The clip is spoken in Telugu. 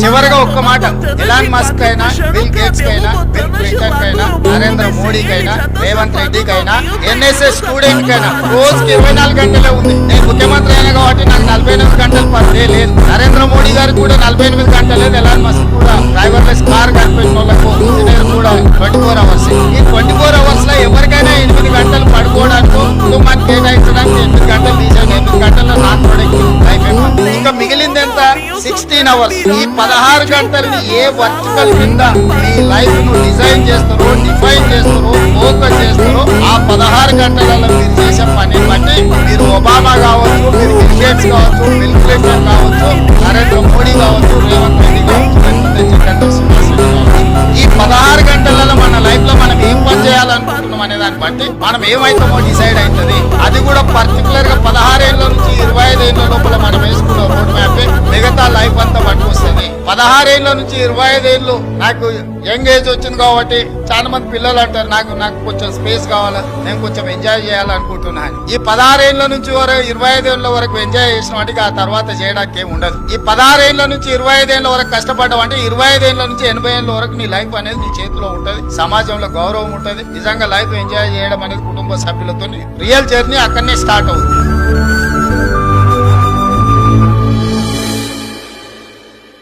చివరిగా ఒక్క మాట, ఎలాన్ మస్క్ అయినా, బిల్ గేట్స్ కైనా, బిల్ క్లింటన్ కైనా, నరేంద్ర మోడీకైనా, రేవంత్ రెడ్డికైనా, ఎన్ఎస్ఎస్ స్టూడెంట్ కైనా రోజుకి 24 గంటలే ఉంది. నేను ముఖ్యమంత్రి అయినా కాబట్టి నాకు 48 గంటలు పర్ డే లేదు. నరేంద్ర మోడీ గారికి కూడా 48 గంటలు లేదు. ఎలాన్ మస్క్ కూడా డ్రైవర్లెస్ కార్ కనిపెట్టిన వాళ్ళకు ఇంజనీర్ కూడా 24 అవర్స్. ఈ 24 అవర్స్ లో ఎవరికైనా 8 గంటలు పడుకోవడానికి, కుటుంబానికి కేటాయించడానికి 8 గంటలు తీసాను. 8 గంటల్లో నాన్ ప్రొడక్టివ్ లైఫ్ అయిపోయింది. ఇంకా మిగిలింది ఎంత? 16 అవర్స్. ఈ 16 గంటల్ని ఏ వర్టికల్ కింద మీ లైఫ్ ను డిజైన్ చేస్తారో, డిఫైన్ చేస్తారో, ఫోకస్ చేస్తారో, ఆ 16 గంటలలో మీరు చేసే పని బట్టి మీరు ఒబామా కావచ్చు, మీరు బిల్ గేట్స్ కావచ్చు, బిల్ క్లింటన్ కావచ్చు, నరేంద్ర మోడీ కావచ్చు, రేవంత్ రెడ్డి కావచ్చు, లేకపోతే జితేంద్ర సింగ్ కావచ్చు, ఈ 16 గంటలలో మన లైఫ్ లో మనం ఏం పని చేయాలనుకుంటున్నాం అనే దాన్ని బట్టి మనం ఏమైతామో డిసైడ్ అవుతుంది. అది కూడా పర్టికులర్ గా 16 ఏళ్ళ నుంచి 25 ఏళ్ళ లోపల మనం వేసుకున్న రోడ్ మ్యాప్ మిగతా లైఫ్ అంతా పట్టుకొస్తుంది. 16 ఏళ్ళ నుంచి 25 ఏళ్ళు నాకు యంగ్ ఏజ్ వచ్చింది కాబట్టి చాలా మంది పిల్లలు అంటారు నాకు కొంచెం స్పేస్ కావాలి, నేను కొంచెం ఎంజాయ్ చేయాలనుకుంటున్నాను. ఈ 16 ఏళ్ళ నుంచి 25 ఏళ్ళ వరకు ఎంజాయ్ చేసిన వాటికి ఆ తర్వాత చేయడానికి ఏమి ఉండదు. ఈ 16 ఏళ్ళ నుంచి 25 ఏళ్ళ వరకు కష్టపడ్డావు అంటే 25 ఏళ్ళ నుంచి 80 ఏళ్ళ వరకు నీ లైఫ్ అనేది నీ చేతిలో ఉంటది. సమాజంలో గౌరవం ఉంటది. నిజంగా లైఫ్ ఎంజాయ్ చేయడం అనేది కుటుంబ సభ్యులతో రియల్ జర్నీ అక్కడనే స్టార్ట్ అవుతుంది.